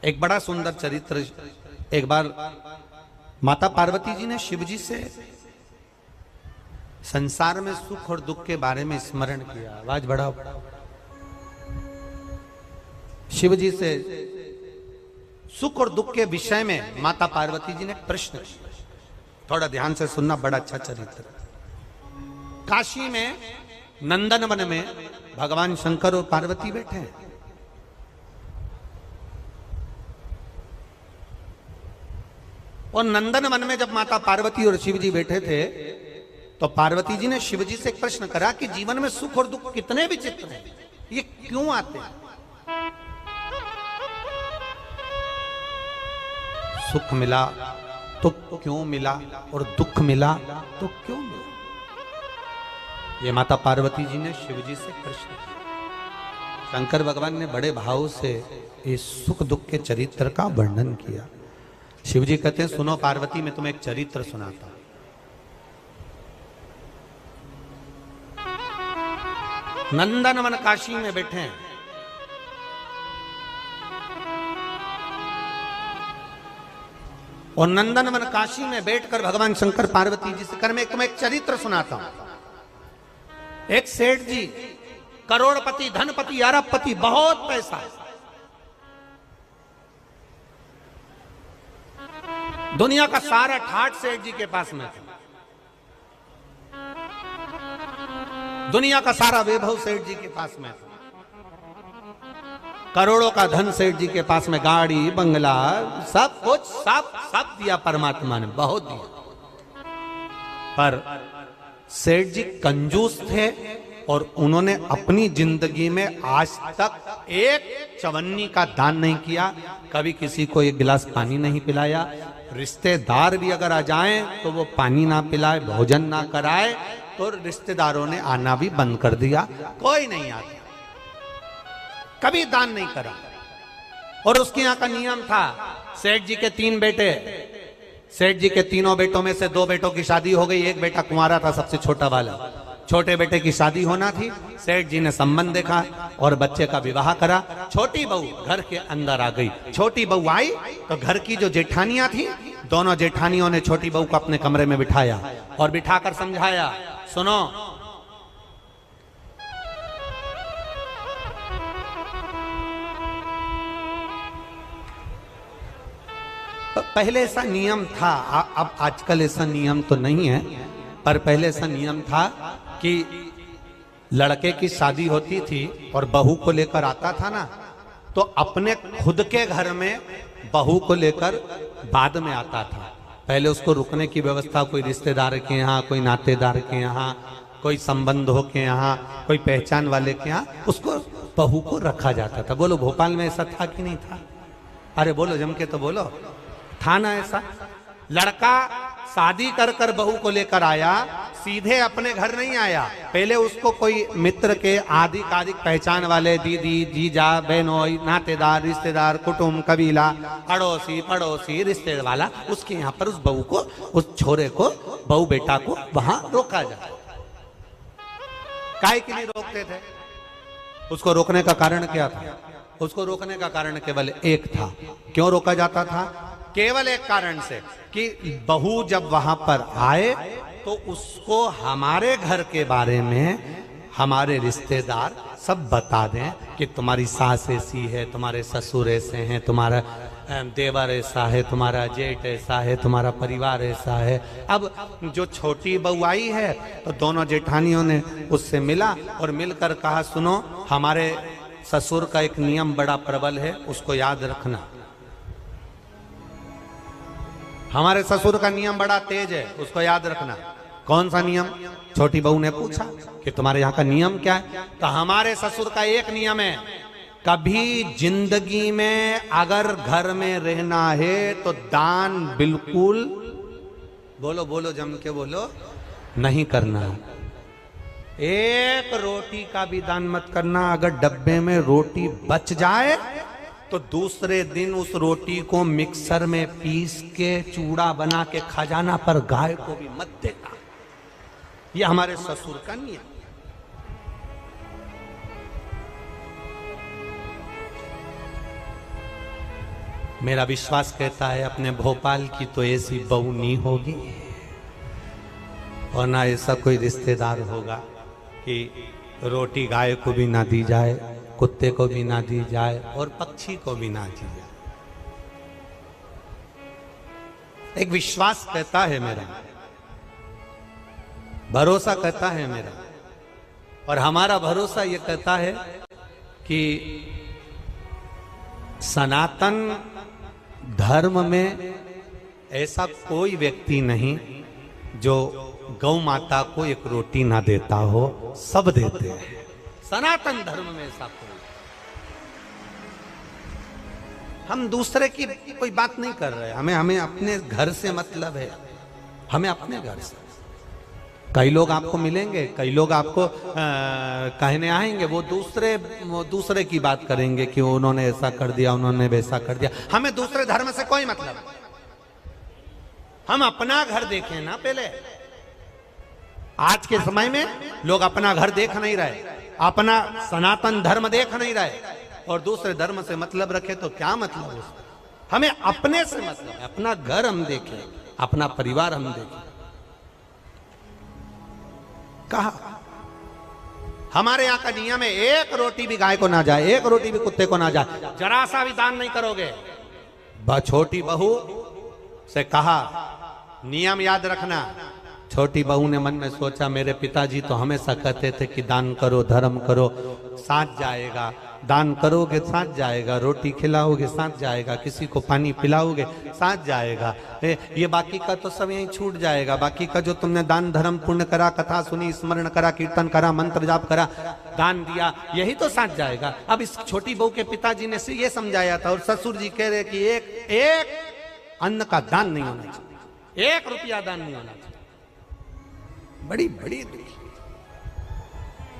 एक बड़ा सुंदर चरित्र। एक बार माता पार्वती जी ने शिव जी से संसार में सुख और दुख के बारे में स्मरण किया। आवाज बढ़ाओ। शिव जी से सुख और दुख के विषय में माता पार्वती जी ने प्रश्न किया। थोड़ा ध्यान से सुनना, बड़ा अच्छा चरित्र। काशी में नंदन वन में भगवान शंकर और पार्वती बैठे हैं। और नंदन वन में जब माता पार्वती और शिव जी बैठे थे तो पार्वती जी ने शिव जी से एक प्रश्न करा कि जीवन में सुख और दुख कितने विचित्र हैं, ये क्यों आते हैं? सुख मिला तो क्यों मिला और दुख मिला तो क्यों मिला? ये माता पार्वती जी ने शिव जी से प्रश्न किया। शंकर भगवान ने बड़े भाव से इस सुख दुख के चरित्र का वर्णन किया। शिव जी कहते हैं, सुनो पार्वती, मैं तुम्हें एक चरित्र सुनाता हूं। नंदनवन काशी में बैठे हैं। और नंदनवन काशी में बैठकर भगवान शंकर पार्वती जी से कर मैं तुम्हें एक चरित्र सुनाता हूं। एक सेठ जी, करोड़पति, धनपति, अरबपति, बहुत पैसा, दुनिया का सारा ठाठ सेठ जी के पास में था। दुनिया का सारा वैभव सेठ जी के पास में था। करोड़ों का धन सेठ जी के पास में, गाड़ी बंगला सब कुछ, सब दिया परमात्मा ने, बहुत दिया। पर सेठ जी कंजूस थे और उन्होंने अपनी जिंदगी में आज तक एक चवन्नी का दान नहीं किया, कभी किसी को एक गिलास पानी नहीं पिलाया। रिश्तेदार भी अगर आ जाएं तो वो पानी ना पिलाए, भोजन ना कराए, तो रिश्तेदारों ने आना भी बंद कर दिया। कोई नहीं आता, कभी दान नहीं करा। और उसके यहाँ का नियम था, सेठ जी के 3 बेटे, सेठ जी के तीनों बेटों में से 2 बेटों की शादी हो गई, एक बेटा कुंवारा था, सबसे छोटा वाला। छोटे बेटे की शादी होना थी, सेठ जी ने संबंध देखा और बच्चे का विवाह करा। छोटी बहू घर के अंदर आ गई। छोटी बहू आई तो घर की जो जेठानियां थी, दोनों जेठानियों ने छोटी बहू को अपने कमरे में बिठाया और बिठाकर समझाया, सुनो, पहले ऐसा नियम था, अब आजकल ऐसा नियम तो नहीं है, पर पहले ऐसा नियम था कि लड़के की शादी होती थी और बहू को लेकर आता था ना, तो अपने खुद के घर में बहू को लेकर बाद में आता था। पहले उसको रुकने की व्यवस्था कोई रिश्तेदार के यहाँ, कोई नातेदार के यहाँ, कोई संबंधों के यहाँ, कोई पहचान वाले के यहाँ, उसको बहू को रखा जाता था। बोलो, भोपाल में ऐसा था कि नहीं था? अरे बोलो, जम के तो बोलो, था ना ऐसा? लड़का शादी कर कर बहू को लेकर आया, सीधे अपने घर नहीं आया, पहले उसको कोई मित्र के आदि कादिक पहचान वाले, दीदी, जीजा, बहनोई, नातेदार, रिश्तेदार, कुटुंब, कबीला, अड़ोसी पड़ोसी, रिश्तेदार वाला, उसके यहाँ पर उस बहू को, उस छोरे को, बहू बेटा को वहां रोका जाए। काहे के लिए रोकते थे? उसको रोकने का कारण क्या था? उसको रोकने का कारण केवल एक था। क्यों रोका जाता था? केवल एक कारण से कि बहू जब वहां पर आए तो उसको हमारे घर के बारे में हमारे रिश्तेदार सब बता दें कि तुम्हारी सास ऐसी है, तुम्हारे ससुर ऐसे हैं, तुम्हारा देवर ऐसा है, तुम्हारा जेठ ऐसा है, तुम्हारा परिवार ऐसा है। अब जो छोटी बहू आई है तो दोनों जेठानियों ने उससे मिला और मिलकर कहा, सुनो, हमारे ससुर का एक नियम बड़ा प्रबल है, उसको याद रखना। हमारे ससुर का नियम बड़ा तेज है, उसको याद रखना। कौन सा नियम? छोटी बहू ने पूछा कि तुम्हारे यहाँ का नियम क्या है? तो हमारे ससुर का एक नियम है, कभी जिंदगी में अगर घर में रहना है तो दान बिल्कुल, बोलो बोलो, जम के बोलो, नहीं करना। एक रोटी का भी दान मत करना। अगर डब्बे में रोटी बच जाए तो दूसरे दिन उस रोटी को मिक्सर में पीस के चूड़ा बना के खा जाना, पर गाय को भी मत देना। ये हमारे ससुर का नियम। मेरा विश्वास कहता है अपने भोपाल की तो ऐसी बहू नहीं होगी और ना ऐसा कोई रिश्तेदार होगा कि रोटी गाय को भी ना दी जाए, कुत्ते को भी ना दी जाए और पक्षी को भी ना दी जाए। एक विश्वास कहता है मेरा, भरोसा कहता है मेरा, और हमारा भरोसा ये कहता है कि सनातन धर्म में ऐसा कोई व्यक्ति नहीं जो गौ माता को एक रोटी ना देता हो, सब देते हैं। सनातन धर्म में ऐसा कोई, हम दूसरे की कोई बात नहीं कर रहे, हमें अपने घर से मतलब है, हमें अपने घर से। कई लोग आपको मिलेंगे, कई लोग आपको कहने आएंगे, वो दूसरे की बात करेंगे कि उन्होंने ऐसा कर दिया, उन्होंने वैसा कर दिया। हमें दूसरे धर्म से कोई मतलब नहीं, हम अपना घर देखें ना पहले। आज के समय में लोग अपना घर देख नहीं रहे, अपना सनातन धर्म देख नहीं रहे और दूसरे धर्म से मतलब रखे तो क्या मतलब उसका। हमें अपने से मतलब है, अपना घर हम देखें, अपना परिवार हम देखें। कहा हमारे यहां का नियम है, एक रोटी भी गाय को ना जाए, एक रोटी भी कुत्ते को ना जाए, जरा सा भी दान नहीं करोगे। छोटी बहू से कहा नियम याद रखना। छोटी बहू ने मन में सोचा मेरे पिताजी तो हमेशा कहते थे कि दान करो, धर्म करो, साथ जाएगा। दान करोगे साथ जाएगा, रोटी खिलाओगे साथ जाएगा, किसी को पानी पिलाओगे साथ जाएगा, ये बाकी का तो सब यहीं छूट जाएगा। बाकी का जो तुमने दान धर्म पुण्य करा, कथा सुनी, स्मरण करा, कीर्तन करा, मंत्र जाप करा, दान दिया, यही तो साथ जाएगा। अब इस छोटी बहू के पिताजी ने ये समझाया था और ससुर जी कह रहे कि एक अन्न का दान नहीं होना चाहिए, 1 रुपया दान नहीं होना चाहिए। बड़ी बड़ी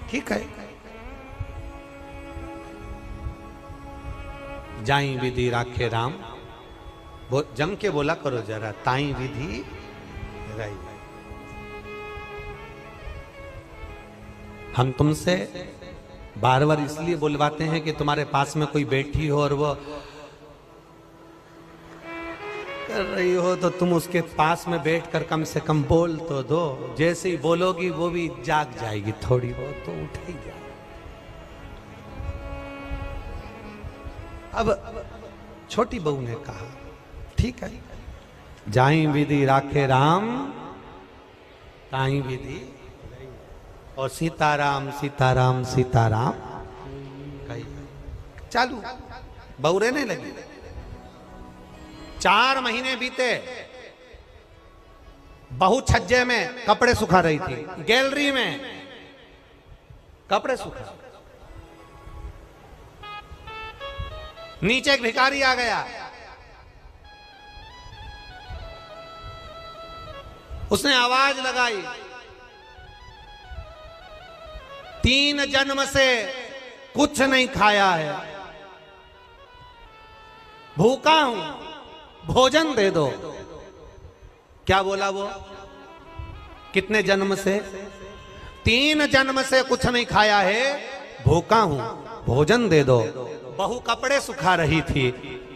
ठीक है, जाई विधि राखे राम, वो जम के बोला करो जरा, ताई विधि राई। हम तुमसे बार बार इसलिए बुलवाते हैं कि तुम्हारे पास में कोई बैठी हो और वो कर रही हो तो तुम उसके पास में बैठकर कम से कम बोल तो दो। जैसे ही बोलोगी वो भी जाग जाएगी, थोड़ी बहुत तो उठ ही जाएगी। अब छोटी बहू ने कहा ठीक है, जाई विधि राखे राम, ताई विधि, और सीताराम सीताराम सीताराम कही चालू। बहू रहने लगी। 4 महीने बीते, बहू छज्जे में कपड़े सुखा रही थी, गैलरी में कपड़े सुखा। नीचे एक भिखारी आ गया, उसने आवाज लगाई, 3 जन्म से कुछ नहीं खाया है, भूखा हूं, भोजन दे दो। क्या बोला वो? कितने जन्म से? 3 जन्म से कुछ नहीं खाया है, भूखा हूं, भोजन दे दो। बहू कपड़े सुखा रही थी,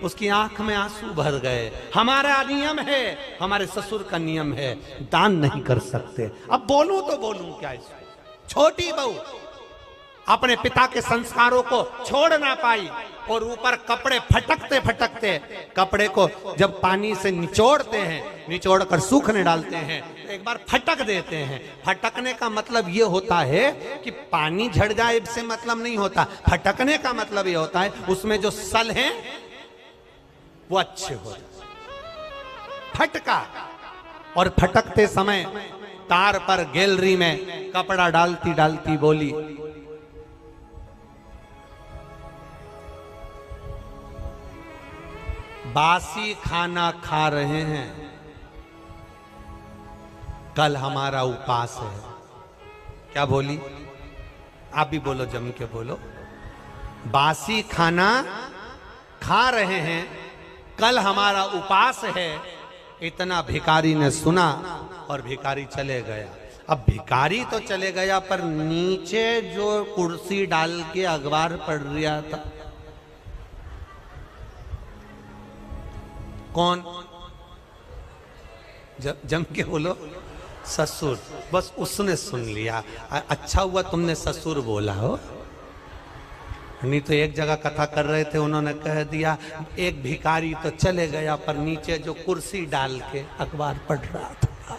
उसकी आंख में आंसू भर गए। हमारा नियम है, हमारे ससुर का नियम है, दान नहीं कर सकते। अब बोलूं तो बोलूं क्या इसमें? छोटी बहू अपने पिता के संस्कारों को छोड़ ना पाई और ऊपर कपड़े फटकते फटकते, कपड़े को जब पानी से निचोड़ते हैं, निचोड़ कर सूखने डालते हैं, एक बार फटक देते हैं। फटकने का मतलब ये होता है कि पानी झड़ जाए से मतलब नहीं होता। फटकने का मतलब ये होता है उसमें जो सल हैं वो अच्छे हो जाए। फटका, और फटकते समय तार पर गैलरी में कपड़ा डालती डालती बोली, बासी खाना खा रहे हैं, कल हमारा उपास है। क्या बोली? आप भी बोलो, जम के बोलो। बासी खाना खा रहे हैं, कल हमारा उपास है। इतना भिखारी ने सुना और भिखारी चले गया। अब भिखारी तो चले गया, पर नीचे जो कुर्सी डाल के अखबार पढ़ रहा था, कौन? जम के बोलो, ससुर। बस उसने सुन लिया। अच्छा हुआ तुमने ससुर बोला हो, नहीं तो एक जगह कथा कर रहे थे, उन्होंने कह दिया एक भिखारी तो चले गया, पर नीचे जो कुर्सी डाल के अखबार पढ़ रहा था,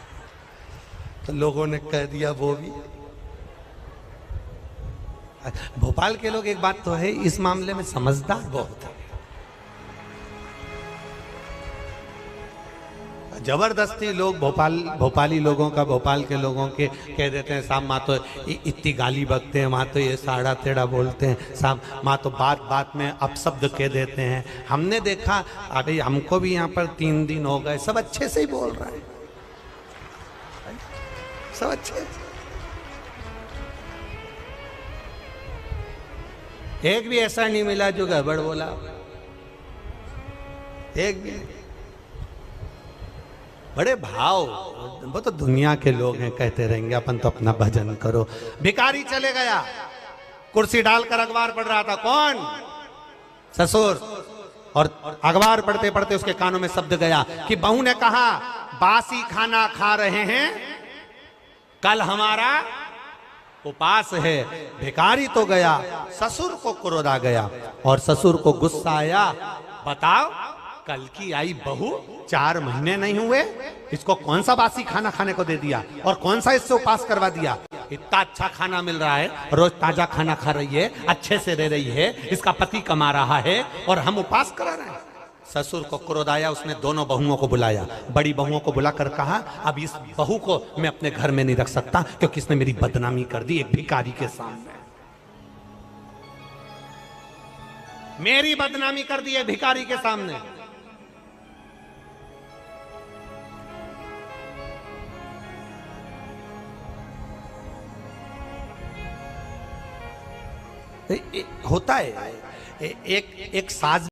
तो लोगों ने कह दिया वो भी। भोपाल के लोग, एक बात तो है, इस मामले में समझदार बहुत है। जबरदस्ती लोग भोपाली लोगों का, भोपाल के लोगों के कह देते हैं साहब माँ तो इतनी गाली बकते हैं, माँ तो ये साड़ा तेड़ा बोलते हैं, साहब माँ तो बात बात में अपशब्द कह देते हैं। हमने देखा, अभी हमको भी यहाँ पर 3 दिन हो गए, सब अच्छे से ही बोल रहे हैं, सब अच्छे। एक भी ऐसा नहीं मिला जो गड़बड़ बोला, एक भी नहीं। बड़े भाव, वो तो दुनिया के लोग हैं, कहते रहेंगे, अपन तो अपना भजन करो। भिखारी चले गया, कुर्सी डालकर अखबार पढ़ रहा था, कौन? ससुर। और अखबार पढ़ते पढ़ते उसके कानों में शब्द गया कि बहू ने कहा बासी खाना खा रहे हैं, कल हमारा उपास है। भिखारी तो गया, ससुर को क्रोध आ गया, और ससुर को गुस्सा आया, बताओ कल की आई बहू 4 महीने नहीं हुए, इसको कौन सा बासी खाना खाने को दे दिया, और कौन सा इससे उपास करवा दिया? इतना अच्छा खाना मिल रहा है, रोज ताजा खाना खा रही है, अच्छे से रह रही है, इसका पति कमा रहा है, और हम उपास करा रहे हैं। ससुर को क्रोध आया, उसने दोनों बहुओं को बुलाया, बड़ी बहुओं को बुलाकर कहा अब इस बहू को मैं अपने घर में नहीं रख सकता, क्योंकि इसने मेरी बदनामी कर दी एक भिखारी के सामने, मेरी बदनामी कर दी है भिखारी के सामने। होता है एक साज